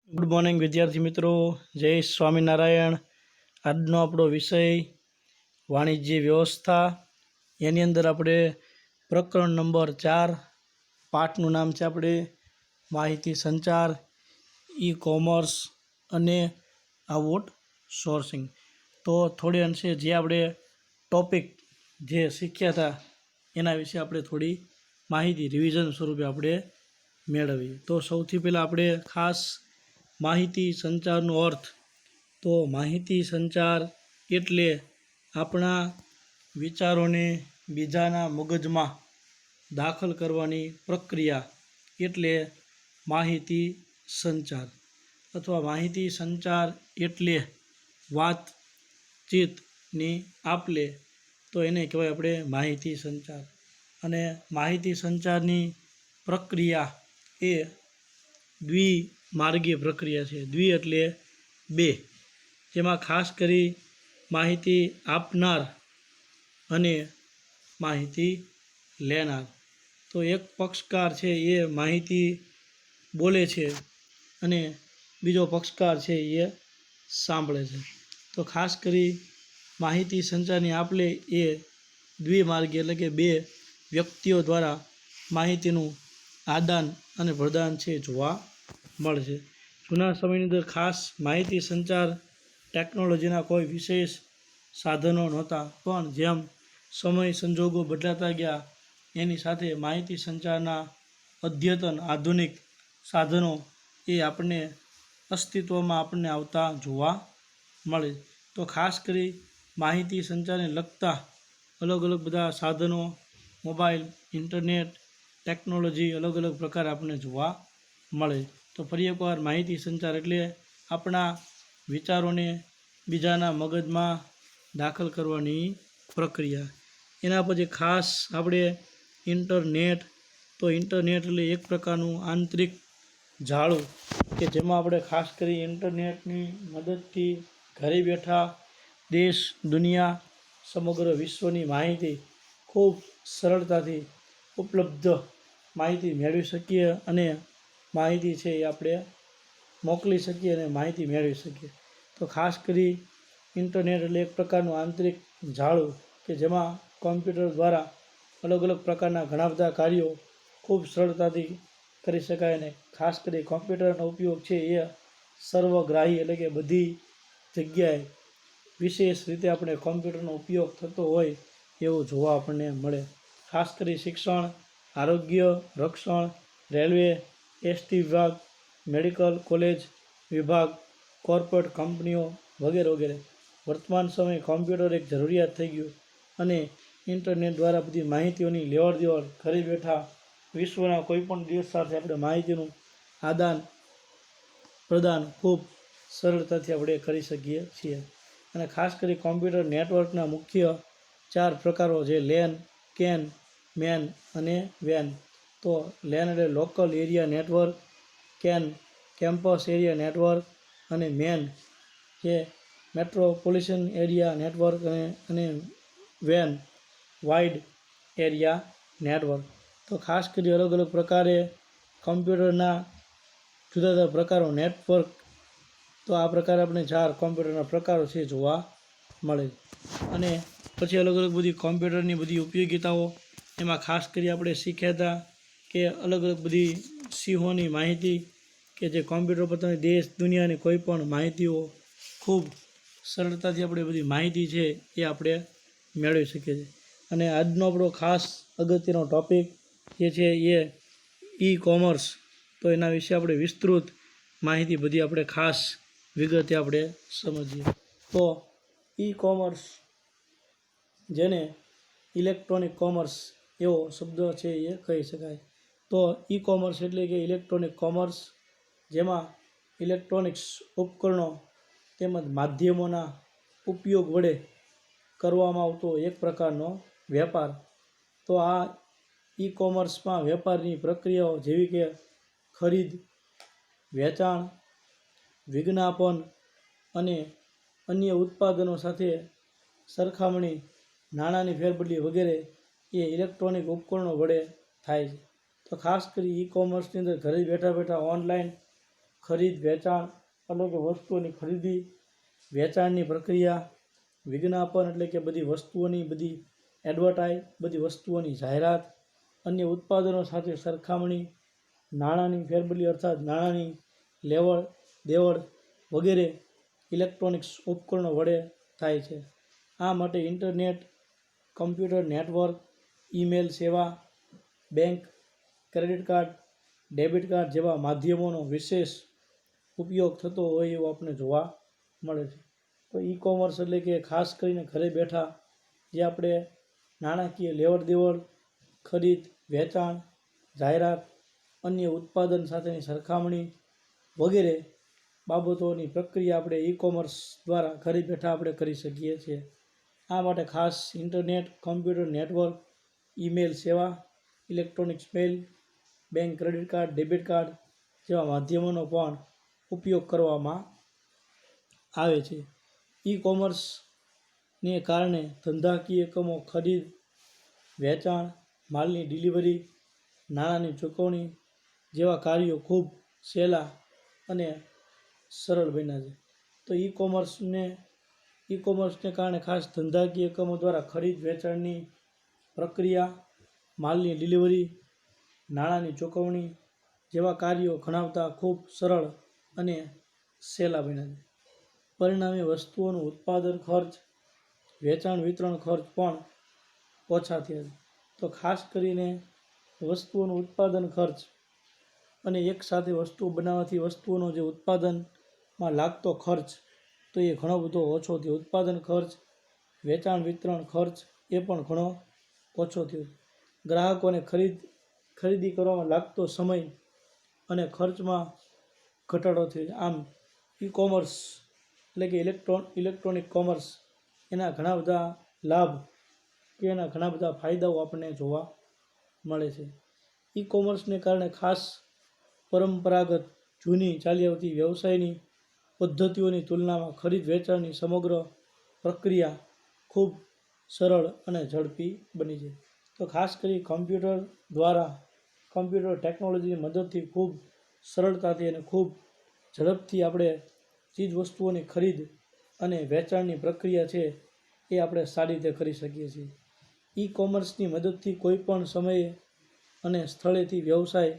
Good morning વિદ્યાર્થી મિત્રો, જય સ્વામિનારાયણ। આજનો આપણો વિષય વાણિજ્ય વ્યવસ્થા। એની અંદર આપણે પ્રકરણ નંબર 4 પાઠનું નામ છે આપણે માહિતી સંચાર, ઈ કોમર્સ અને આઉટ સોર્સિંગ। તો થોડી અંશે જે આપણે ટોપિક જે શીખ્યા હતા એના વિશે આપણે થોડી માહિતી રિવિઝન સ્વરૂપે આપણે મેળવીએ। તો સૌથી પહેલાં આપણે ખાસ માહિતી સંચારનો અર્થ। તો માહિતી સંચાર એટલે આપણા વિચારોને બીજાના મગજમાં દાખલ કરવાની પ્રક્રિયા એટલે માહિતી સંચાર, અથવા માહિતી સંચાર એટલે વાતચીતની આપલે, તો એને કહેવાય આપણે માહિતી સંચાર। અને માહિતી સંચારની પ્રક્રિયા એ દ્વિમાર્ગીય પ્રક્રિયા છે। દ્વિ એટલે બે, જેમાં ખાસ કરી માહિતી આપનાર અને માહિતી લેનાર। તો એક પક્ષકાર છે એ માહિતી બોલે છે અને બીજો પક્ષકાર છે એ સાંભળે છે। તો ખાસ કરી માહિતી સંચારની આપલે એ દ્વિમાર્ગીય એટલે કે બે વ્યક્તિઓ દ્વારા માહિતીનું આદાન અને પ્રદાન છે જોવા મળે છે। જૂના સમયની અંદર ખાસ માહિતી સંચાર ટેકનોલોજીના કોઈ વિશેષ સાધનો નહોતા, પણ જેમ સમય સંજોગો બદલાતા ગયા એની સાથે માહિતી સંચારના અદ્યતન આધુનિક સાધનો એ આપણને અસ્તિત્વમાં આપણને આવતા જોવા મળે। તો ખાસ કરી માહિતી સંચારને લગતા અલગ અલગ બધા સાધનો, મોબાઈલ, ઇન્ટરનેટ, ટેકનોલોજી અલગ અલગ પ્રકારે આપણને જોવા મળે। તો ફરી એકવાર માહિતી સંચાર એટલે આપણા વિચારોને બીજાના મગજમાં દાખલ કરવાની પ્રક્રિયા। એના પછી ખાસ આપણે ઇન્ટરનેટ। તો ઇન્ટરનેટ એટલે એક પ્રકારનું આંતરિક જાળું કે જેમાં આપણે ખાસ કરી ઇન્ટરનેટની મદદથી ઘરે બેઠા દેશ, દુનિયા, સમગ્ર વિશ્વની માહિતી ખૂબ સરળતાથી ઉપલબ્ધ માહિતી મેળવી શકીએ અને માહિતી છે એ આપણે મોકલી શકીએ અને માહિતી મેળવી શકીએ। તો ખાસ કરી ઇન્ટરનેટ એટલે એક પ્રકારનું આંતરિક જાળું કે જેમાં કોમ્પ્યુટર દ્વારા અલગ અલગ પ્રકારના ઘણા બધા કાર્યો ખૂબ સરળતાથી કરી શકાય। અને ખાસ કરી કોમ્પ્યુટરનો ઉપયોગ છે એ સર્વગ્રાહી એટલે કે બધી જગ્યાએ વિશેષ રીતે આપણે કોમ્પ્યુટરનો ઉપયોગ થતો હોય એવું જોવા આપણને મળે। ખાસ કરી શિક્ષણ, આરોગ્ય, રક્ષણ, રેલવે, એસટી વિભાગ, મેડિકલ કોલેજ વિભાગ, કોર્પોરેટ કંપનીઓ વગેરે વગેરે। વર્તમાન સમયે કોમ્પ્યુટર એક જરૂરિયાત થઈ ગયું અને ઇન્ટરનેટ દ્વારા બધી માહિતીઓની લેવડ દેવડ ઘરે બેઠા વિશ્વના કોઈપણ દેશ સાથે આપણે માહિતીનું આદાન પ્રદાન ખૂબ સરળતાથી આપણે કરી શકીએ છીએ। અને ખાસ કરી કોમ્પ્યુટર નેટવર્કના મુખ્ય 4 પ્રકારો છે: લેન, કેન, મેન અને વેન। તો લેન એટલે local area network, can campus area network અને મેન જે મેટ્રોપોલિટન એરિયા નેટવર્ક અને વેન વાઇડ એરિયા નેટવર્ક। તો ખાસ કરી અલગ અલગ પ્રકારે કોમ્પ્યુટરના જુદા જુદા પ્રકારો નેટવર્ક। તો આ પ્રકારે આપણે 4 કોમ્પ્યુટરના પ્રકારો છે જોવા મળે। અને પછી અલગ અલગ બધી કોમ્પ્યુટરની બધી ઉપયોગિતાઓ, એમાં ખાસ કરી આપણે શીખ્યા હતા કે અલગ અલગ બધી સિંહોની માહિતી કે જે કોમ્પ્યુટર પર તમે દેશ દુનિયાની કોઈ પણ માહિતીઓ ખૂબ સરળતાથી આપણે બધી માહિતી છે એ આપણે મેળવી શકીએ છીએ। અને આજનો આપણો ખાસ અગત્યનો ટૉપિક જે છે એ ઈ કોમર્સ। તો એના વિશે આપણે વિસ્તૃત માહિતી બધી આપણે ખાસ વિગતે આપણે સમજીએ। તો ઈ કોમર્સ, જેને ઇલેક્ટ્રોનિક કોમર્સ એવો શબ્દ છે એ કહી શકાય। તો ઈ કોમર્સ એટલે કે ઇલેક્ટ્રોનિક કોમર્સ, જેમાં ઇલેક્ટ્રોનિક્સ ઉપકરણો તેમજ માધ્યમોના ઉપયોગ વડે કરવામાં આવતો એક પ્રકારનો વેપાર। તો આ ઈ કોમર્સમાં વેપારની પ્રક્રિયાઓ જેવી કે ખરીદ, વેચાણ, વિજ્ઞાપન અને અન્ય ઉત્પાદનો સાથે સરખામણી, નાણાંની ફેરબદલી વગેરે એ ઇલેક્ટ્રોનિક ઉપકરણો વડે થાય છે। તો ખાસ કરી ઈ કોમર્સની અંદર ઘરે બેઠા બેઠા ઓનલાઈન ખરીદ વેચાણ એટલે કે વસ્તુઓની ખરીદી વેચાણની પ્રક્રિયા, વિજ્ઞાપન એટલે કે બધી વસ્તુઓની બધી એડવર્ટાઇઝ, બધી વસ્તુઓની જાહેરાત, અન્ય ઉત્પાદનો સાથે સરખામણી, નાણાંની ફેરબદલી અર્થાત નાણાંની લેવડ દેવડ વગેરે ઇલેક્ટ્રોનિક્સ ઉપકરણો વડે થાય છે. આ માટે ઇન્ટરનેટ, કમ્પ્યુટર નેટવર્ક, ઈમેલ સેવા, bank, credit card, debit card જેવા માધ્યમોનો વિશેષ ઉપયોગ થતો હોય એવું આપણે જોવા મળે છે. તો ઈ કોમર્સ એટલે કે ખાસ કરીને ઘરે બેઠા જે આપણે નાણાકીય લેવડ દેવડ, ખરીદ વેચાણ, જાહેરાત, અન્ય ઉત્પાદન સાથેની સરખામણી વગેરે બાબતોની પ્રક્રિયા આપણે ઈ કોમર્સ દ્વારા ઘરે બેઠા આપણે કરી શકીએ છીએ. આ માટે ખાસ ઇન્ટરનેટ, કમ્પ્યુટર નેટવર્ક, ઈમેલ સેવા, electronics mail, bank, credit card, debit card જેવા માધ્યમોનો પણ ઉપયોગ કરવામાં આવે છે. ઈ કોમર્સને કારણે ધંધાકીય એકમો ખરીદ વેચાણ, માલની ડિલિવરી, નાણાંની ચૂકવણી જેવા કાર્યો ખૂબ સહેલા અને સરળ બન્યા છે. તો ઈ કોમર્સને કારણે ખાસ ધંધાકીય એકમો દ્વારા ખરીદ વેચાણની પ્રક્રિયા, માલની ડિલિવરી, નાણાંની ચૂકવણી જેવા કાર્યો ગણાવતા ખૂબ સરળ અને સહેલા બન્યા છે. પરિણામે વસ્તુઓનું ઉત્પાદન ખર્ચ, વેચાણ વિતરણ ખર્ચ પણ ઓછા થયા છે. તો ખાસ કરીને વસ્તુઓનું ઉત્પાદન ખર્ચ અને એકસાથે વસ્તુઓ બનાવવાથી વસ્તુઓનો જે ઉત્પાદનમાં લાગતો ખર્ચ તો એ ઘણો બધો ઓછો થયો. ઉત્પાદન ખર્ચ, વેચાણ વિતરણ ખર્ચ એ પણ ઘણો ઓછો થયો. ગ્રાહકોને ખરીદી કરવામાં લાગતો સમય અને ખર્ચમાં ઘટાડો થયો. આમ ઈ કોમર્સ એટલે કે ઇલેક્ટ્રોનિક કોમર્સ એના ઘણા બધા લાભ કે એના ઘણા બધા ફાયદાઓ આપણને જોવા મળે છે. ઈ કોમર્સને કારણે ખાસ પરંપરાગત જૂની ચાલી આવતી વ્યવસાયની પદ્ધતિઓની તુલનામાં ખરીદ વેચાણની સમગ્ર પ્રક્રિયા ખૂબ સરળ અને ઝડપી બની છે. તો ખાસ કરી કમ્પ્યુટર ટેકનોલોજીની મદદથી ખૂબ સરળતાથી અને ખૂબ ઝડપથી આપણે ચીજ વસ્તુઓની ખરીદ અને વેચાણની પ્રક્રિયા છે એ આપણે સારી રીતે કરી શકીએ છીએ. ઈ કોમર્સની મદદથી કોઈ પણ સમયે અને સ્થળેથી વ્યવસાય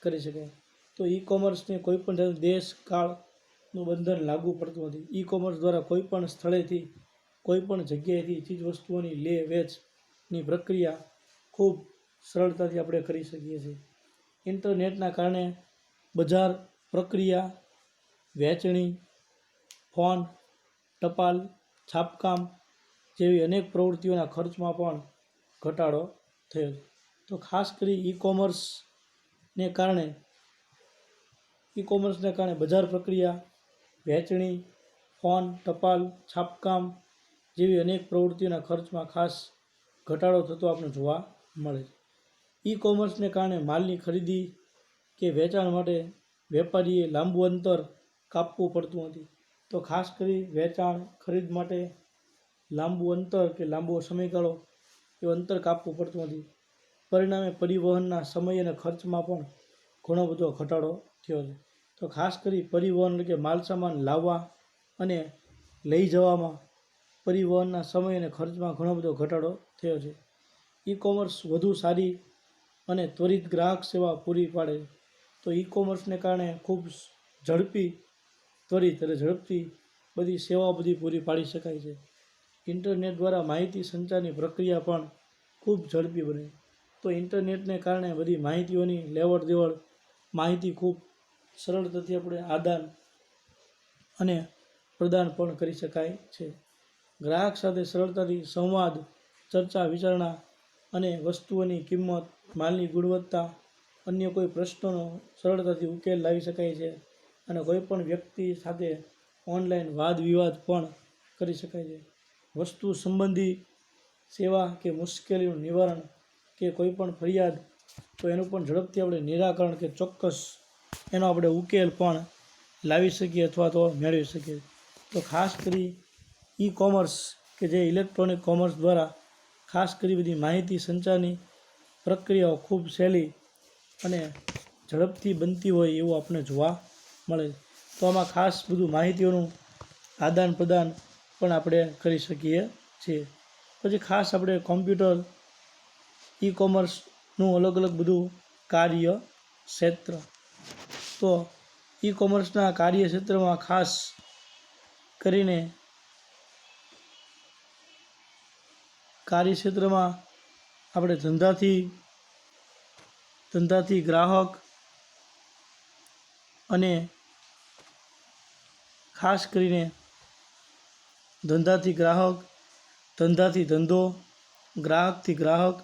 કરી શકાય. તો ઈ કોમર્સને કોઈ પણ દેશ કાળનું બંધન લાગુ પડતું નથી. ઈ કોમર્સ દ્વારા કોઈ પણ સ્થળેથી કોઈ પણ જગ્યાએથી ચીજ વસ્તુઓની લે વેચની પ્રક્રિયા ખૂબ સરળતાથી આપણે કરી શકીએ છીએ. ઇન્ટરનેટના કારણે બજાર પ્રક્રિયા, વહેંચણી, ફોન, ટપાલ, છાપકામ જેવી અનેક પ્રવૃત્તિઓના ખર્ચમાં પણ ઘટાડો થયો. તો ખાસ કરી ઈ કોમર્સને કારણે બજાર પ્રક્રિયા, વહેંચણી, ફોન, ટપાલ, છાપકામ જેવી અનેક પ્રવૃત્તિઓના ખર્ચમાં ખાસ ઘટાડો થતો આપણે જોવા મળે છે. ઈ કોમર્સને કારણે માલની ખરીદી કે વેચાણ માટે વેપારીએ લાંબુ અંતર કાપવું પડતું નથી. તો ખાસ કરી વેચાણ ખરીદ માટે લાંબુ અંતર કે લાંબો સમયગાળો એ અંતર કાપવું પડતું નથી. પરિણામે પરિવહનના સમય અને ખર્ચમાં પણ ઘણો બધો ઘટાડો થયો છે. તો ખાસ કરી પરિવહન એટલે કે માલસામાન લાવવા અને લઈ જવામાં પરિવહનના સમય અને ખર્ચમાં ઘણો બધો ઘટાડો થયો છે. ઈ કોમર્સ વધુ સારી અને ત્વરિત ગ્રાહક સેવા પૂરી પાડે છે. તો ઈ કોમર્સને કારણે ખૂબ ઝડપથી બધી સેવાઓ પૂરી પાડી શકાય છે. ઇન્ટરનેટ દ્વારા માહિતી સંચારની પ્રક્રિયા પણ ખૂબ ઝડપી બને. તો ઇન્ટરનેટને કારણે બધી માહિતીઓની લેવડ દેવડ, માહિતી ખૂબ સરળતાથી આપણે આદાન અને પ્રદાન પણ કરી શકાય છે. ગ્રાહક સાથે સરળતાથી સંવાદ, ચર્ચા વિચારણા અને વસ્તુઓની કિંમત, માલની ગુણવત્તા, અન્ય કોઈ પ્રશ્નોનો સરળતાથી ઉકેલ લાવી શકાય છે. અને કોઈ પણ વ્યક્તિ સાથે ઓનલાઈન વાદ વિવાદ પણ કરી શકાય છે. વસ્તુ સંબંધી સેવા કે મુશ્કેલીનું નિવારણ કે કોઈ પણ ફરિયાદ તો એનું પણ ઝડપથી આપણે નિરાકરણ કે ચોક્કસ એનો આપણે ઉકેલ પણ લાવી શકીએ અથવા તો મેળવી શકીએ. તો ખાસ કરી ઈ કોમર્સ કે જે ઇલેક્ટ્રોનિક કોમર્સ દ્વારા ખાસ કરી બધી માહિતી સંચારની પ્રક્રિયાઓ ખૂબ સહેલી અને ઝડપથી બનતી હોય એવું આપણે જોવા મળે છે. તો આમાં ખાસ બધું માહિતીઓનું આદાન પ્રદાન પણ આપણે કરી શકીએ છીએ. પછી ખાસ આપણે કોમ્પ્યુટર ઈ કોમર્સનું અલગ અલગ બધું કાર્ય ક્ષેત્ર. તો ઈ કોમર્સના કાર્યક્ષેત્રમાં ખાસ કરીને કાર્યક્ષેત્રમાં આપણે ધંધાથી ગ્રાહક અને ખાસ કરીને ધંધાથી ગ્રાહક, ધંધાથી ધંધો, ગ્રાહકથી ગ્રાહક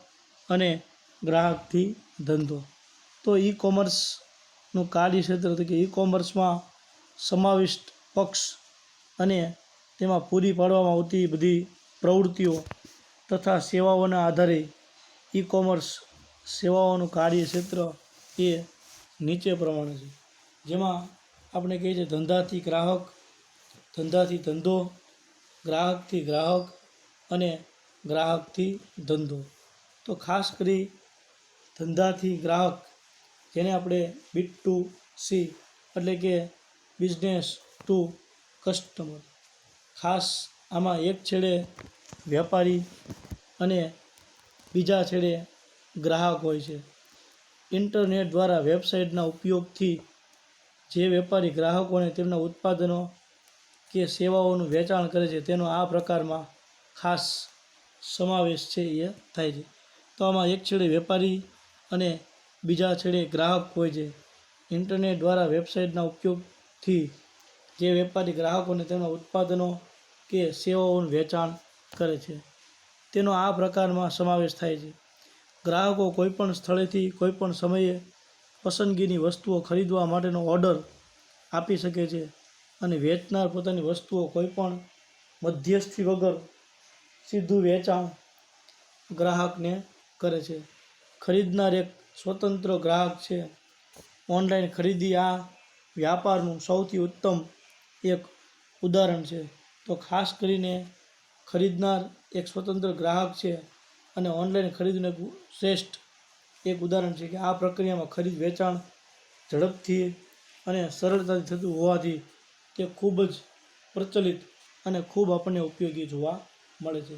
અને ગ્રાહકથી ધંધો. તો ઈ કોમર્સનું કાર્યક્ષેત્ર એટલે કે ઈ કોમર્સમાં સમાવિષ્ટ પક્ષ અને તેમાં પૂરી પાડવામાં આવતી બધી પ્રવૃત્તિઓ તથા સેવાઓના આધારે ઈ કોમર્સ સેવાઓનું કાર્યક્ષેત્ર એ નીચે પ્રમાણે છે. જેમાં આપણે કહીએ છીએ ધંધાથી ગ્રાહક, ધંધાથી ધંધો, ગ્રાહકથી ગ્રાહક અને ગ્રાહકથી ધંધો. તો ખાસ કરી ધંધાથી ગ્રાહક, જેને આપણે B2C એટલે કે બિઝનેસ ટુ કસ્ટમર. ખાસ આમાં એક છેડે વેપારી અને બીજા છેડે ગ્રાહક હોય છે. ઇન્ટરનેટ દ્વારા વેબસાઇટના ઉપયોગથી જે વેપારી ગ્રાહકોને તેમના ઉત્પાદનો કે સેવાઓનું વેચાણ કરે છે તેનો આ પ્રકારમાં ખાસ સમાવેશ છે એ થાય છે. તો આમાં એક છેડે વેપારી અને બીજા છેડે ગ્રાહક હોય છે. ઇન્ટરનેટ દ્વારા વેબસાઇટના ઉપયોગથી જે વેપારી ગ્રાહકોને તેમના ઉત્પાદનો કે સેવાઓનું વેચાણ કરે છે તેનો આ પ્રકારમાં સમાવેશ થાય છે. ગ્રાહકો કોઈપણ સ્થળેથી કોઈપણ સમયે પસંદગીની વસ્તુઓ ખરીદવા માટેનો ઓર્ડર આપી શકે છે અને વેચનાર પોતાની વસ્તુઓ કોઈપણ મધ્યસ્થી વગર સીધું વેચાણ ગ્રાહકને કરે છે. ખરીદનાર એક સ્વતંત્ર ગ્રાહક છે. ઓનલાઈન ખરીદી આ વ્યાપારનું સૌથી ઉત્તમ એક ઉદાહરણ છે. તો ખાસ કરીને ખરીદનાર એક સ્વતંત્ર ગ્રાહક છે અને ઓનલાઈન ખરીદીનું એક શ્રેષ્ઠ એક ઉદાહરણ છે કે આ પ્રક્રિયામાં ખરીદ વેચાણ ઝડપથી અને સરળતાથી થતું હોવાથી તે ખૂબ જ પ્રચલિત અને ખૂબ આપણને ઉપયોગી જોવા મળે છે.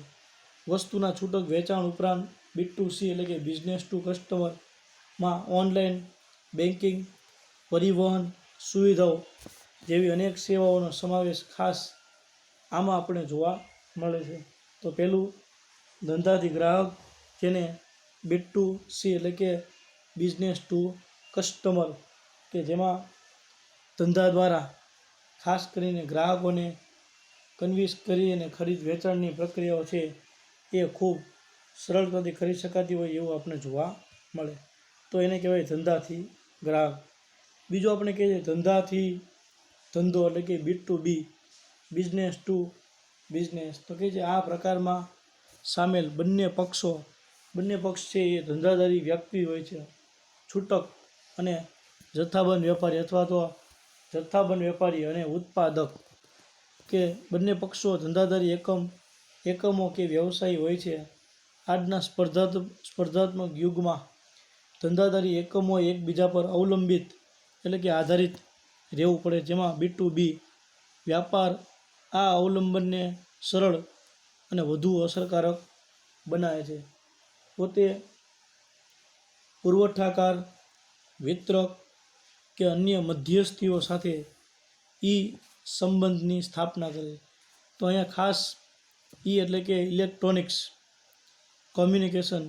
વસ્તુના છૂટક વેચાણ ઉપરાંત B2C એટલે કે બિઝનેસ ટુ કસ્ટમરમાં ઓનલાઈન બેન્કિંગ, પરિવહન સુવિધાઓ જેવી અનેક સેવાઓનો સમાવેશ ખાસ આમાં આપણે જોવા મળે છે. તો પહેલું ધંધાથી ગ્રાહક, જેને B2C એટલે કે બિઝનેસ ટુ કસ્ટમર, કે જેમાં ધંધા દ્વારા ખાસ કરીને ગ્રાહકોને કન્વિન્સ કરી અને ખરીદ વેચાણની પ્રક્રિયાઓ છે એ ખૂબ સરળતાથી કરી શકાતી હોય એવું આપણે જોવા મળે. તો એને કહેવાય ધંધાથી ગ્રાહક. બીજું આપણે કહીએ છીએ ધંધાથી ધંધો એટલે કે B2B, બિઝનેસ ટુ બિઝનેસ. તો કે જે આ પ્રકારમાં સામેલ બંને પક્ષ છે એ ધંધાદારી વ્યક્તિ હોય છે. છૂટક અને જથ્થાબંધ વેપારી અથવા તો જથ્થાબંધ વેપારી અને ઉત્પાદક, કે બંને પક્ષો ધંધાદારી એકમો કે વ્યવસાયી હોય છે. આજના સ્પર્ધાત્મક યુગમાં ધંધાદારી એકમોએ એકબીજા પર અવલંબિત એટલે કે આધારિત રહેવું પડે, જેમાં B2B વ્યાપાર આ અવલંબનને સરળ અને વધુ અસરકારક બનાવે છે. પોતે પુરવઠાકાર, વિતરક કે અન્ય મધ્યસ્થીઓ સાથે સંબંધની સ્થાપના કરે. તો અહીંયા ખાસ એટલે કે ઇલેક્ટ્રોનિક્સ કોમ્યુનિકેશન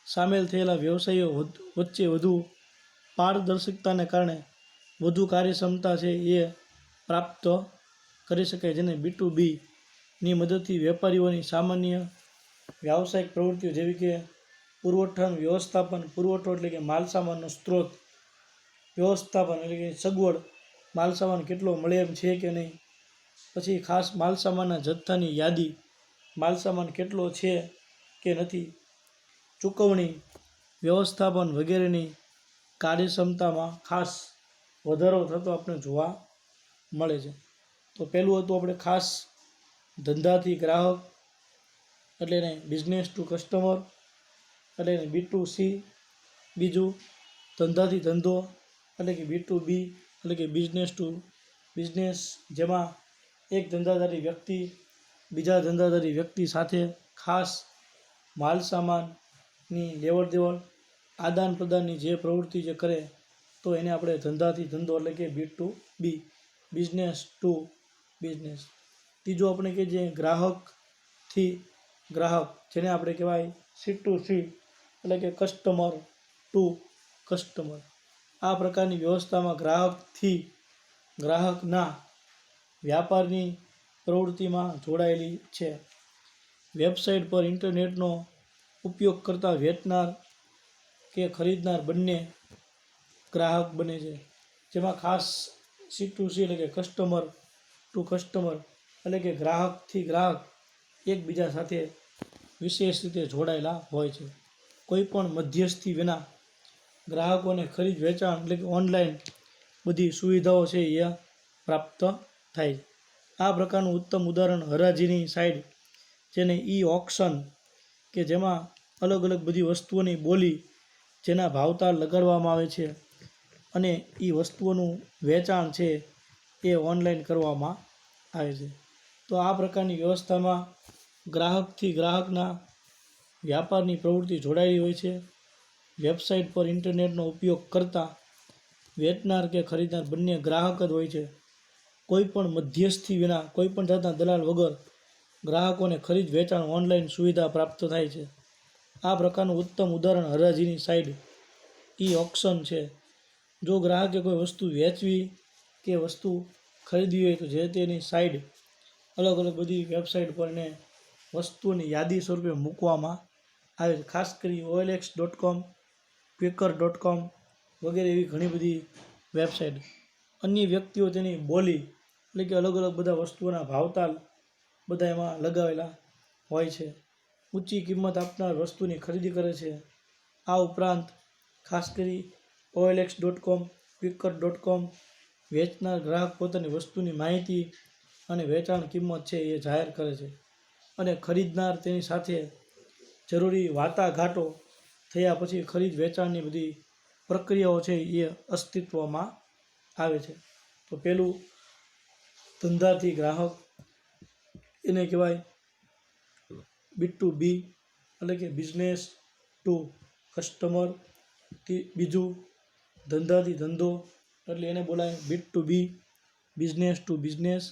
સામેલ થયેલા વ્યવસાયીઓ વચ્ચે વધુ પારદર્શકતાને કારણે વધુ કાર્યક્ષમતા છે એ પ્રાપ્ત કરી શકાય, જેને B2B ની મદદથી વેપારીઓની સામાન્ય વ્યાવસાયિક પ્રવૃત્તિઓ જેવી કે પુરવઠાનું વ્યવસ્થાપન, પુરવઠો એટલે કે માલસામાનનો સ્ત્રોત, વ્યવસ્થાપન એટલે કે સગવડ, માલસામાન કેટલો મળે એમ છે કે નહીં, પછી ખાસ માલસામાનના જથ્થાની યાદી, માલસામાન કેટલો છે કે નથી, ચૂકવણી વ્યવસ્થાપન વગેરેની કાર્યક્ષમતામાં ખાસ વધારો થતો આપણે જોવા મળે છે. તો પહેલું હતું આપણે ખાસ ધંધાથી ગ્રાહક એટલે એને બિઝનેસ ટુ કસ્ટમર એટલે એને B2C. બીજું ધંધાથી ધંધો એટલે કે B2B. એટલે કે બિઝનેસ ટુ બિઝનેસ, જેમાં એક ધંધાદારી વ્યક્તિ બીજા ધંધાદારી વ્યક્તિ સાથે ખાસ માલ સામાનની લેવડ દેવડ આદાન પ્રદાનની જે પ્રવૃત્તિ જે કરે તો એને આપણે ધંધાથી ધંધો એટલે કે B to B, business to business. ત્રીજો આપણે કે જે ગ્રાહકથી ગ્રાહક, જેને આપણે કહેવાય સી ટુ સી એટલે કે કસ્ટમર ટુ કસ્ટમર. આ પ્રકારની વ્યવસ્થામાં ગ્રાહકથી ગ્રાહકના વ્યાપારની પ્રવૃત્તિમાં જોડાયેલી છે. વેબસાઇટ પર ઇન્ટરનેટનો ઉપયોગ કરતા વેચનાર કે ખરીદનાર બંને ગ્રાહક બને છે, જેમાં ખાસ સી ટુ સી એટલે કે કસ્ટમર ટુ કસ્ટમર એટલે કે ગ્રાહકથી ગ્રાહક એકબીજા સાથે વિશેષ રીતે જોડાયેલા હોય છે. કોઈ પણ મધ્યસ્થી વિના ગ્રાહકોને ખરીદ વેચાણ એટલે કે ઓનલાઈન બધી સુવિધાઓ છે એ પ્રાપ્ત થાય છે. આ પ્રકારનું ઉત્તમ ઉદાહરણ હરાજીની સાઇટ, જેને ઈ ઓક્શન, કે જેમાં અલગ અલગ બધી વસ્તુઓની બોલી જેના ભાવતાલ લગાડવામાં આવે છે અને એ વસ્તુઓનું વેચાણ છે એ ઓનલાઈન કરવામાં આવે છે. તો આ પ્રકારની વ્યવસ્થામાં ગ્રાહકથી ગ્રાહકના વ્યાપારની પ્રવૃત્તિ જોડાયેલી હોય છે. વેબસાઇટ પર ઇન્ટરનેટનો ઉપયોગ કરતા વેચનાર કે ખરીદનાર બંને ગ્રાહક જ હોય છે. કોઈ પણ મધ્યસ્થી વિના, કોઈ પણ જાતના દલાલ વગર ગ્રાહકોને ખરીદ વેચાણ ઓનલાઈન સુવિધા પ્રાપ્ત થાય છે. આ પ્રકારનું ઉત્તમ ઉદાહરણ હરાજીની સાઇટ ઈ ઓક્શન છે. જો ગ્રાહકે કોઈ વસ્તુ વેચવી કે વસ્તુ ખરીદવી હોય તો જે તેની સાઇટ અલગ અલગ બધી વેબસાઇટ પર એને વસ્તુઓની યાદી સ્વરૂપે મૂકવામાં આવે છે. ખાસ કરી OLX.com, Quaker.com વગેરે એવી ઘણી બધી વેબસાઇટ. અન્ય વ્યક્તિઓ તેની બોલી એટલે કે અલગ અલગ બધા વસ્તુઓના ભાવતાલ બધા એમાં લગાવેલા હોય છે. ઊંચી કિંમત આપનાર વસ્તુની ખરીદી કરે છે. આ ઉપરાંત ખાસ કરી OLX.com, Quaker.com વેચનાર ગ્રાહક પોતાની વસ્તુની માહિતી અને વેચાણ કિંમત છે એ જાહેર કરે છે અને ખરીદનાર તેની સાથે જરૂરી વાટાઘાટો થયા પછી ખરીદ વેચાણની બધી પ્રક્રિયાઓ છે એ અસ્તિત્વમાં આવે છે. તો પહેલું ધંધાથી ગ્રાહક, એને કહેવાય બી ટુ બી એટલે કે બિઝનેસ ટુ કસ્ટમર. બીજું ધંધાથી ધંધો એટલે એને બોલાય B to B, business to business.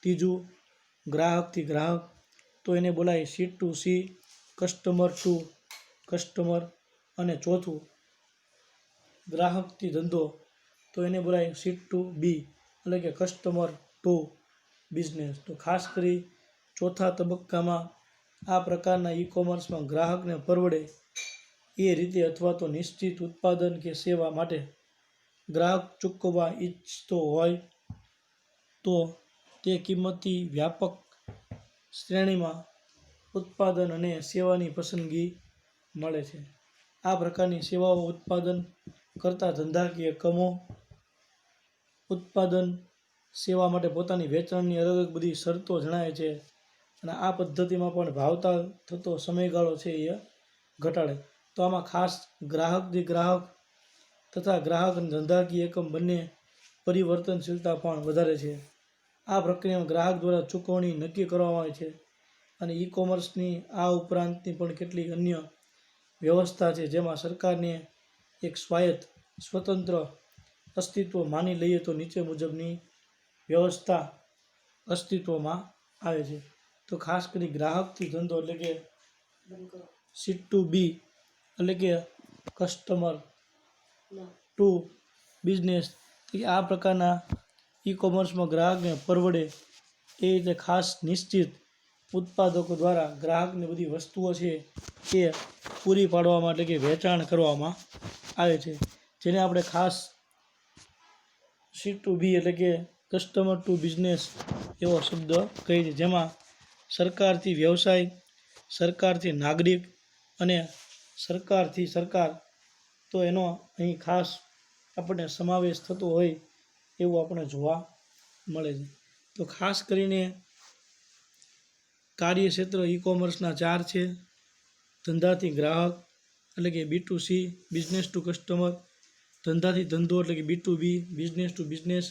ત્રીજું ગ્રાહકથી ગ્રાહક, તો એને બોલાય C to C, customer to customer. અને ચોથું ગ્રાહકથી ધંધો, તો એને બોલાય સી ટુ બી એટલે કે કસ્ટમર ટુ બિઝનેસ. તો ખાસ કરી ચોથા તબક્કામાં આ પ્રકારના ઈ કોમર્સમાં ગ્રાહકને પરવડે એ રીતે અથવા તો નિશ્ચિત ઉત્પાદન કે સેવા માટે ગ્રાહક ચૂકવવા ઈચ્છતો હોય તો તે કિંમતથી વ્યાપક શ્રેણીમાં ઉત્પાદન અને સેવાની પસંદગી મળે છે. આ પ્રકારની સેવાઓ ઉત્પાદન કરતા ધંધાકીય એકમો ઉત્પાદન સેવા માટે પોતાની વેચાણની અલગ અલગ બધી શરતો જણાવે છે અને આ પદ્ધતિમાં પણ ભાવતાલ થતો સમયગાળો છે એ ઘટાડે. તો આમાં ખાસ ગ્રાહકથી ગ્રાહક તથા ગ્રાહક અને ધંધાકીય એકમ બંને પરિવર્તનશીલતા પણ વધારે છે. આ પ્રક્રિયામાં ગ્રાહક દ્વારા ચૂકવણી નક્કી કરવામાં આવે છે અને ઈ કોમર્સની આ ઉપરાંતની પણ કેટલીક અન્ય વ્યવસ્થા છે, જેમાં સરકારને એક સ્વાયત્ત સ્વતંત્ર અસ્તિત્વ માની લઈએ તો નીચે મુજબની વ્યવસ્થા અસ્તિત્વમાં આવે છે. તો ખાસ કરી ગ્રાહકથી ધંધો એટલે કે સી ટુ બી એટલે કે કસ્ટમર ટુ બિઝનેસ. આ પ્રકારના ઈ કોમર્સમાં ગ્રાહકને પરવડે એ રીતે ખાસ નિશ્ચિત ઉત્પાદકો દ્વારા ગ્રાહકની બધી વસ્તુઓ છે એ પૂરી પાડવામાં એટલે કે વેચાણ કરવામાં આવે છે, જેને આપણે ખાસ સી ટુ બી એટલે કે કસ્ટમર ટુ બિઝનેસ એવો શબ્દ કહીએ છીએ, જેમાં સરકારથી વ્યવસાય, સરકારથી નાગરિક અને સરકારથી સરકાર, તો એનો અહીં ખાસ આપણને સમાવેશ થતો હોય એવું આપણે જોવા મળે છે. તો ખાસ કરીને કાર્યક્ષેત્ર ઈ કોમર્સના 4 છે. ધંધાથી ગ્રાહક એટલે કે B to C, business to customer, ધંધાથી ધંધો એટલે કે B2B, બિઝનેસ ટુ બિઝનેસ.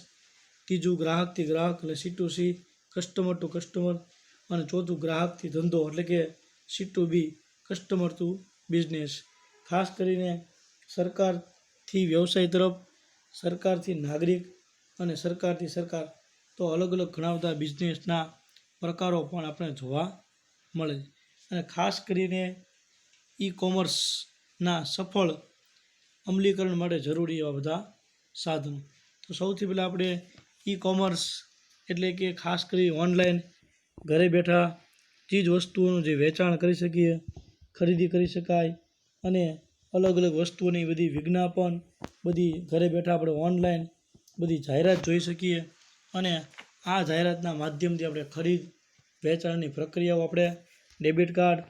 ત્રીજું ગ્રાહકથી ગ્રાહક એટલે C2C, કસ્ટમર ટુ કસ્ટમર. અને ચોથું ગ્રાહકથી ધંધો એટલે કે C2B, કસ્ટમર ટુ બિઝનેસ. ખાસ કરીને સરકારથી વ્યવસાય તરફ, સરકારથી નાગરિક અને સરકારથી સરકાર, તો અલગ અલગ ઘણા બધા બિઝનેસના પ્રકારો પણ આપણે જોવા મળે છે. અને ખાસ કરીને E-કોમર્સના સફળ અમલીકરણ માટે જરૂરી એવા બધા સાધનો. તો સૌથી પહેલાં આપણે E-કોમર્સ એટલે કે ખાસ કરી ઓનલાઈન ઘરે બેઠા ચીજ વસ્તુઓનું જે વેચાણ કરી શકીએ, ખરીદી કરી શકાય, અને અલગ અલગ વસ્તુઓની બધી વિજ્ઞાપન, બધી ઘરે બેઠા આપણે ઓનલાઈન બધી જાહેરાત જોઈ શકીએ. અને આ જાહેરાતના માધ્યમથી આપણે ખરીદ વેચાણની પ્રક્રિયાઓ આપણે ડેબિટ કાર્ડ,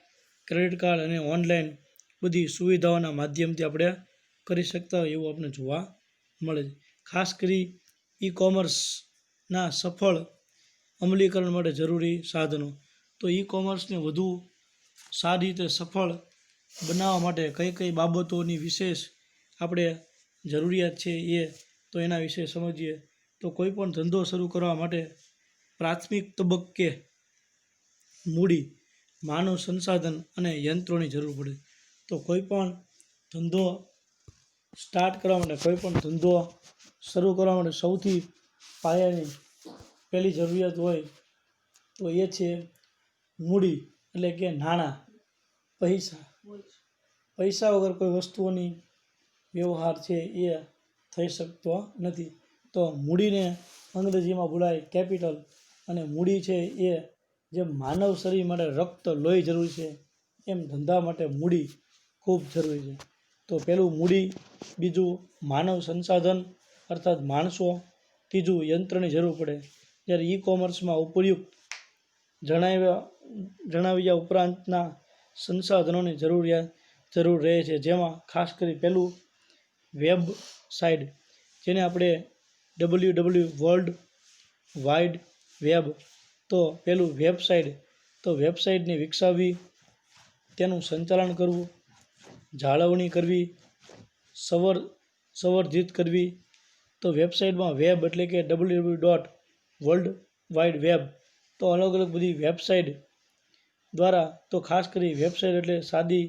ક્રેડિટ કાર્ડ અને ઓનલાઈન બધી સુવિધાઓના માધ્યમથી આપણે કરી શકતા હોય એવું આપણે જોવા મળે છે. ખાસ કરી E-કોમર્સના સફળ અમલીકરણ માટે જરૂરી સાધનો. તો E-કોમર્સને વધુ સારી રીતે સફળ બનાવવા માટે કઈ કઈ બાબતોની વિશેષ આપણે જરૂરિયાત છે તો એના વિશે સમજીએ. તો કોઈ પણ ધંધો શરૂ કરવા માટે પ્રાથમિક તબક્કે મૂડી, માનવ સંસાધન અને યંત્રોની જરૂર પડે. તો કોઈ પણ ધંધો સ્ટાર્ટ કરવા માટે, કોઈ પણ ધંધો શરૂ કરવા માટે સૌથી પાયાની પહેલી જરૂરિયાત હોય તો એ છે મૂડી એટલે કે નાણાં, પૈસા. પૈસા વગર કોઈ વસ્તુઓની વ્યવહાર છે એ થઈ શકતો નથી. તો મૂડીને અંગ્રેજીમાં બોલાય કેપિટલ. અને મૂડી છે એ જેમ માનવ શરીર માટે રક્ત, લોહી જરૂરી છે, એમ ધંધા માટે મૂડી ખૂબ જરૂરી છે. તો પહેલું મૂડી, બીજું માનવ સંસાધન અર્થાત માણસો, ત્રીજું યંત્રની જરૂર પડે. જ્યારે E-કોમર્સમાં ઉપયુક્ત જણાવ્યા ઉપરાંતના સંસાધનોની જરૂર રહે છે. જેમાં ખાસ કરી પહેલું વેબસાઇટ, જેને આપણે વર્લ્ડ વાઇડ વેબ. તો પહેલું વેબસાઇટ, તો વેબસાઇટને વિકસાવવી, તેનું સંચાલન કરવું, જાળવણી કરવી, સંવર્ધિત કરવી. તો વેબસાઇટમાં વેબ એટલે કે વર્લ્ડ વાઇડ વેબ. તો અલગ અલગ બધી વેબસાઇટ દ્વારા, તો ખાસ કરી વેબસાઇટ એટલે સાદી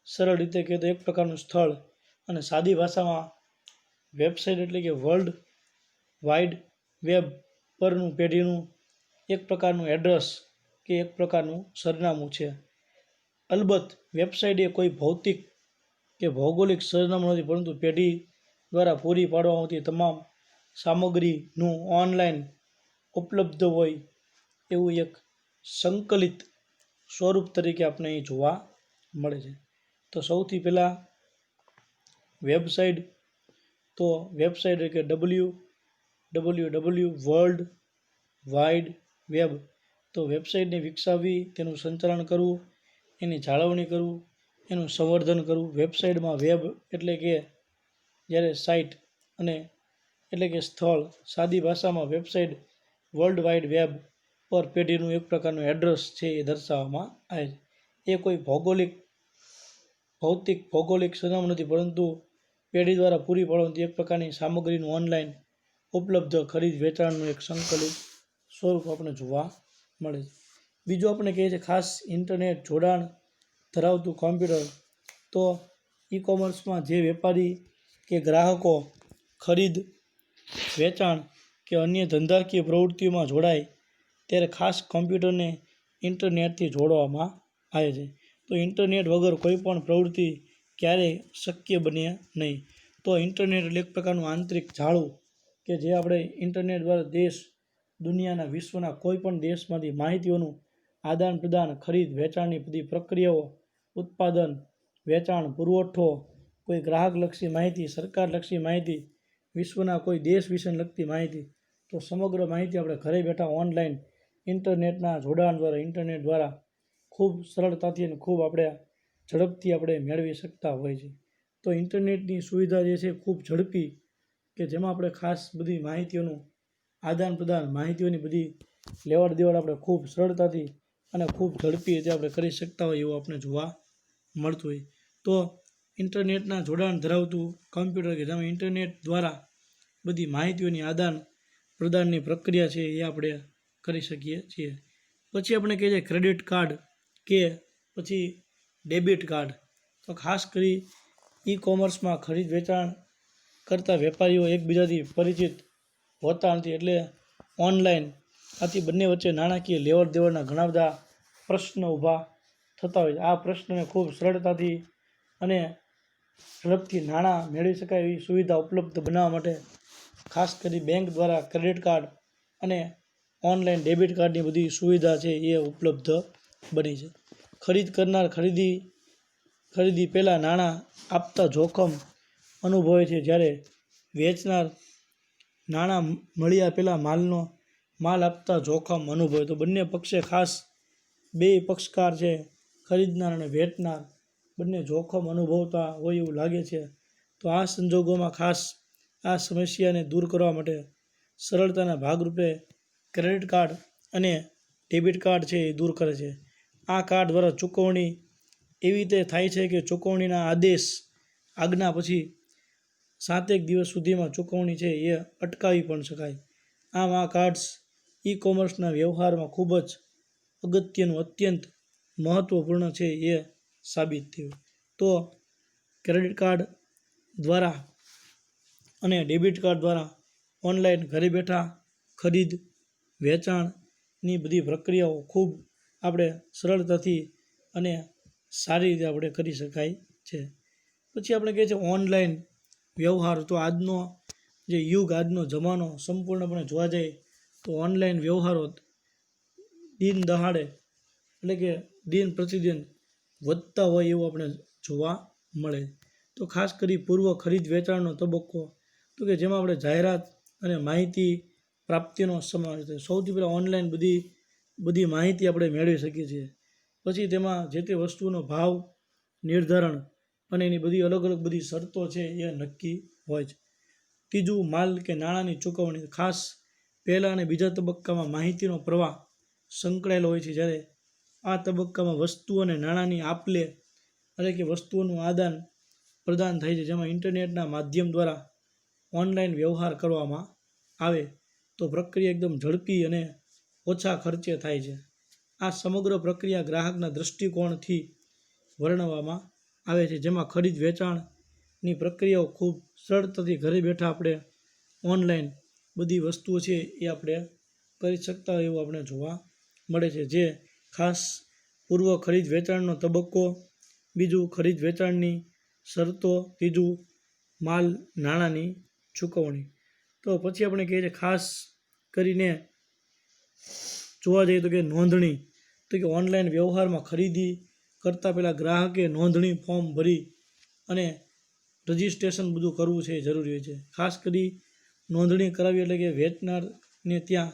સરળ રીતે કહે તો એક પ્રકારનું સ્થળ. અને સાદી ભાષામાં વેબસાઇટ એટલે કે વર્લ્ડ વાઇડ વેબ પરનું પેઢીનું એક પ્રકારનું એડ્રેસ કે એક પ્રકારનું સરનામું છે. અલબત્ત વેબસાઇટ એ કોઈ ભૌતિક કે ભૌગોલિક સરનામું નથી, પરંતુ પેઢી દ્વારા પૂરી પાડવામાં આવતી તમામ સામગ્રીનું ઓનલાઈન ઉપલબ્ધ હોય એવું એક સંકલિત સ્વરૂપ તરીકે આપણે અહીં જોવા મળે છે. તો સૌથી પહેલાં વેબસાઇટ, તો વેબસાઇટ એટલે કે વર્લ્ડ વાઇડ વેબ. તો વેબસાઇટને વિકસાવવી, તેનું સંચાલન કરવું, એની જાળવણી કરવું, એનું સંવર્ધન કરવું. વેબસાઇટમાં વેબ એટલે કે જ્યારે સાઇટ અને એટલે કે સ્થળ. સાદી ભાષામાં વેબસાઇટ વર્લ્ડ વાઇડ વેબ પર પેઢીનું એક પ્રકારનું એડ્રેસ છે એ દર્શાવવામાં આવે છે. એ કોઈ ભૌગોલિક સરનામું નથી, પરંતુ પેઢી દ્વારા પૂરી પાડવાની એક પ્રકારની સામગ્રીનું ઓનલાઈન ઉપલબ્ધ ખરીદ વેચાણનું એક સંકલિત સ્વરૂપ આપણે જોવા મળે છે. બીજું આપણે કહીએ છીએ ખાસ ઇન્ટરનેટ જોડાણ ધરાવતું કોમ્પ્યુટર. તો E-કોમર્સમાં જે વેપારી કે ગ્રાહકો ખરીદ વેચાણ કે અન્ય ધંધાકીય પ્રવૃત્તિઓમાં જોડાય ત્યારે ખાસ કોમ્પ્યુટરને ઇન્ટરનેટથી જોડવામાં આવે છે. તો ઇન્ટરનેટ વગર કોઈ પણ પ્રવૃત્તિ ક્યારેય શક્ય બને નહીં. તો ઇન્ટરનેટ એટલે એક પ્રકારનું આંતરિક જાળું કે જે આપણે ઇન્ટરનેટ દ્વારા દેશ, દુનિયાના, વિશ્વના કોઈ પણ દેશમાંથી માહિતીઓનું આદાન પ્રદાન, ખરીદ વેચાણની બધી પ્રક્રિયાઓ, ઉત્પાદન, વેચાણ, પુરવઠો, કોઈ ગ્રાહકલક્ષી માહિતી, સરકારલક્ષી માહિતી, વિશ્વના કોઈ દેશ વિશેને લગતી માહિતી, તો સમગ્ર માહિતી આપણે ઘરે બેઠા ઓનલાઈન ઇન્ટરનેટના જોડાણ દ્વારા, ઇન્ટરનેટ દ્વારા ખૂબ સરળતાથી અને ખૂબ આપણે ઝડપથી આપણે મેળવી શકતા હોય છે. તો ઇન્ટરનેટની સુવિધા જે છે ખૂબ ઝડપી, કે જેમાં આપણે ખાસ બધી માહિતીઓનું આદાન પ્રદાન, માહિતીઓની બધી લેવડ દેવડ આપણે ખૂબ સરળતાથી અને ખૂબ ઝડપી રીતે આપણે કરી શકતા હોય એવું આપણે જોવા મળતું હોય. તો ઇન્ટરનેટના જોડાણ ધરાવતું કમ્પ્યુટર કે જેમાં ઇન્ટરનેટ દ્વારા બધી માહિતીઓની આદાન પ્રદાનની પ્રક્રિયા છે એ આપણે કરી શકીએ છીએ. પછી આપણે કહીએ છીએ ક્રેડિટ કાર્ડ કે પછી ડેબિટ કાર્ડ. તો ખાસ કરી ઈ કોમર્સમાં ખરીદ વેચાણ કરતા વેપારીઓ એકબીજાથી પરિચિત હોતા નથી, એટલે ઓનલાઈન આથી બંને વચ્ચે નાણાકીય લેવડ દેવડના ઘણા બધા પ્રશ્નો ઊભા થતા હોય છે. આ પ્રશ્નને ખૂબ સરળતાથી અને ઝડપથી નાણાં મેળવી શકાય એવી સુવિધા ઉપલબ્ધ બનાવવા માટે ખાસ કરી બેંક દ્વારા ક્રેડિટ કાર્ડ અને ઓનલાઈન ડેબિટ કાર્ડની બધી સુવિધા છે એ ઉપલબ્ધ બની છે. ખરીદ કરનાર ખરીદી પહેલાં નાણાં આપતા જોખમ અનુભવે છે, જ્યારે વેચનાર નાણાં મળ્યા પહેલાં માલ આપતા જોખમ અનુભવે. તો બંને પક્ષે ખાસ બે પક્ષકાર છે, ખરીદનાર અને વેચનાર બંને જોખમ અનુભવતા હોય એવું લાગે છે. તો આ સંજોગોમાં ખાસ આ સમસ્યાને દૂર કરવા માટે સરળતાના ભાગરૂપે ક્રેડિટ કાર્ડ અને ડેબિટ કાર્ડ છે એ દૂર કરે છે. આ કાર્ડ દ્વારા ચૂકવણી એવી રીતે થાય છે કે ચૂકવણીના આજ્ઞા પછી 7 દિવસ સુધીમાં ચૂકવણી છે એ અટકાવી પણ શકાય. આમ આ કાર્ડ્સ ઈ કોમર્સના વ્યવહારમાં ખૂબ જ અગત્યનું, અત્યંત મહત્ત્વપૂર્ણ છે એ સાબિત થયું. તો ક્રેડિટ કાર્ડ દ્વારા અને ડેબિટ કાર્ડ દ્વારા ઓનલાઈન ઘરે બેઠા ખરીદ વેચાણની બધી પ્રક્રિયાઓ ખૂબ આપણે સરળતાથી અને સારી રીતે આપણે કરી શકાય છે. પછી આપણે કહીએ છીએ ઓનલાઈન વ્યવહાર. તો આજનો જે યુગ, આજનો જમાનો સંપૂર્ણપણે જોવા જાય તો ઓનલાઈન વ્યવહારો દિન દહાડે એટલે કે દિન પ્રતિદિન વધતા હોય એવું આપણે જોવા મળે. તો ખાસ કરી પૂર્વ ખરીદ વેચાણનો તબક્કો, તો કે જેમાં આપણે જાહેરાત અને માહિતી પ્રાપ્તિનો સમાવેશ થાય. સૌથી પહેલાં ઓનલાઈન બધી માહિતી આપણે મેળવી શકીએ છીએ. પછી તેમાં જે તે વસ્તુનો ભાવ નિર્ધારણ અને એની બધી અલગ અલગ બધી શરતો છે એ નક્કી હોય છે. ત્રીજું, માલ કે નાણાંની ચૂકવણી. ખાસ પહેલા અને બીજા તબક્કામાં માહિતીનો પ્રવાહ સંકળાયેલો હોય છે, જ્યારે આ તબક્કામાં વસ્તુ અને નાણાંની આપલે એટલે કે વસ્તુઓનું આદાન પ્રદાન થાય છે, જેમાં ઇન્ટરનેટના માધ્યમ દ્વારા ઓનલાઈન વ્યવહાર કરવામાં આવે તો પ્રક્રિયા એકદમ ઝડપી અને ઓછા ખર્ચે થાય છે. આ સમગ્ર પ્રક્રિયા ગ્રાહકના દૃષ્ટિકોણથી વર્ણવવામાં આવે છે, જેમાં ખરીદ વેચાણની પ્રક્રિયાઓ ખૂબ સરળતાથી ઘરે બેઠા આપણે ઓનલાઈન બધી વસ્તુઓ છે એ આપણે કરી શકતા હોય એવું આપણે જોવા મળે છે. જે ખાસ પૂર્વ ખરીદ વેચાણનો તબક્કો, બીજું ખરીદ વેચાણની શરતો, ત્રીજું માલ નાણાંની ચૂકવણી. તો પછી આપણે કહીએ છીએ ખાસ કરીને જોવા જઈએ તો કે નોંધણી. તો કે ઓનલાઈન વ્યવહારમાં ખરીદી કરતાં પહેલાં ગ્રાહકે નોંધણી ફોર્મ ભરી અને રજિસ્ટ્રેશન બધું કરવું છે એ જરૂરી હોય છે. ખાસ કરી નોંધણી કરાવી એટલે કે વેચનારને ત્યાં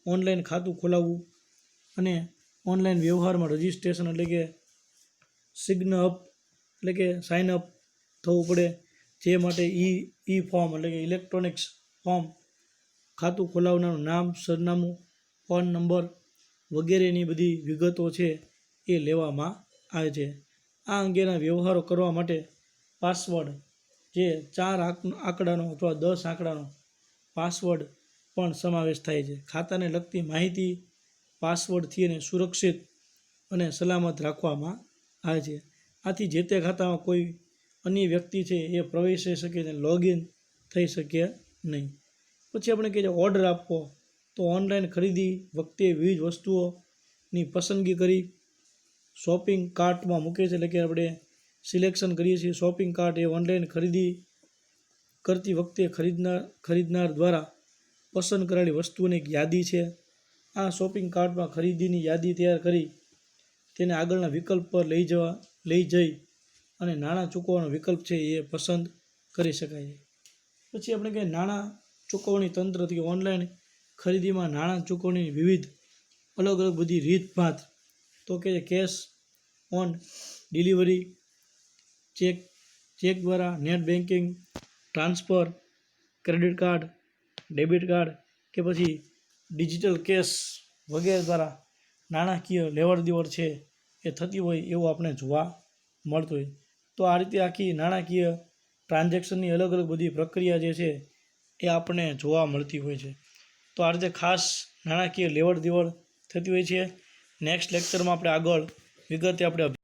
ઓનલાઈન ખાતું ખોલાવવું અને ઓનલાઈન વ્યવહારમાં રજિસ્ટ્રેશન એટલે કે સાઇન અપ થવું પડે. જે માટે ઈ ફોર્મ એટલે કે ઇલેક્ટ્રોનિક્સ ફોર્મ, ખાતું ખોલાવનારનું નામ, સરનામું, ફોન નંબર વગેરેની બધી વિગતો છે એ લેવામાં આવે છે. આ અંગેના વ્યવહારો કરવા માટે પાસવર્ડ, જે 4 આંકડાનો અથવા 10 આંકડાનો પાસવર્ડ પણ સમાવેશ થાય છે. ખાતાને લગતી માહિતી પાસવર્ડથી અને સુરક્ષિત અને સલામત રાખવામાં આવે છે. આથી જે તે ખાતામાં કોઈ અન્ય વ્યક્તિ છે એ પ્રવેશી શકે અને લોગિન થઈ શકે નહીં. પછી આપણે કહીએ ઓર્ડર આપવો. તો ઓનલાઈન ખરીદી વખતે વિવિધ વસ્તુઓની પસંદગી કરી શોપિંગ કાર્ટમાં મૂકે છે, એટલે કે આપણે સિલેક્શન કરીએ છીએ. શોપિંગ કાર્ટ એ ઓનલાઈન ખરીદી કરતી વખતે ખરીદનાર દ્વારા પસંદ કરેલી વસ્તુઓની એક યાદી છે. આ શોપિંગ કાર્ટમાં ખરીદીની યાદી તૈયાર કરી તેને આગળના વિકલ્પ પર લઈ જઈ અને નાણાં ચૂકવવાનો વિકલ્પ છે એ પસંદ કરી શકાય. પછી આપણે કહીએ નાણાં ચૂકવણી તંત્રથી ઓનલાઈન ખરીદીમાં નાણાં ચૂકવણીની વિવિધ અલગ અલગ બધી રીતભાત. તો કે કેશ ઓન ડિલિવરી, ચેક દ્વારા, net banking transfer, credit card, debit card કે પછી ડિજિટલ કેશ વગેરે દ્વારા નાણાકીય લેવડ દેવડ છે એ થતી હોય એવું આપણે જોવા મળતું હોય. તો તો આ રીતે આખી નાણાકીય ટ્રાન્ઝેક્શનની અલગ અલગ બધી પ્રક્રિયા જે છે એ આપણને જોવા મળતી હોય છે. તો આ રીતે ખાસ નાણાકીય લેવડ દેવડ થતી હોય છે. નેક્સ્ટ લેક્ચરમાં આપણે આગળ વિગતે આપણે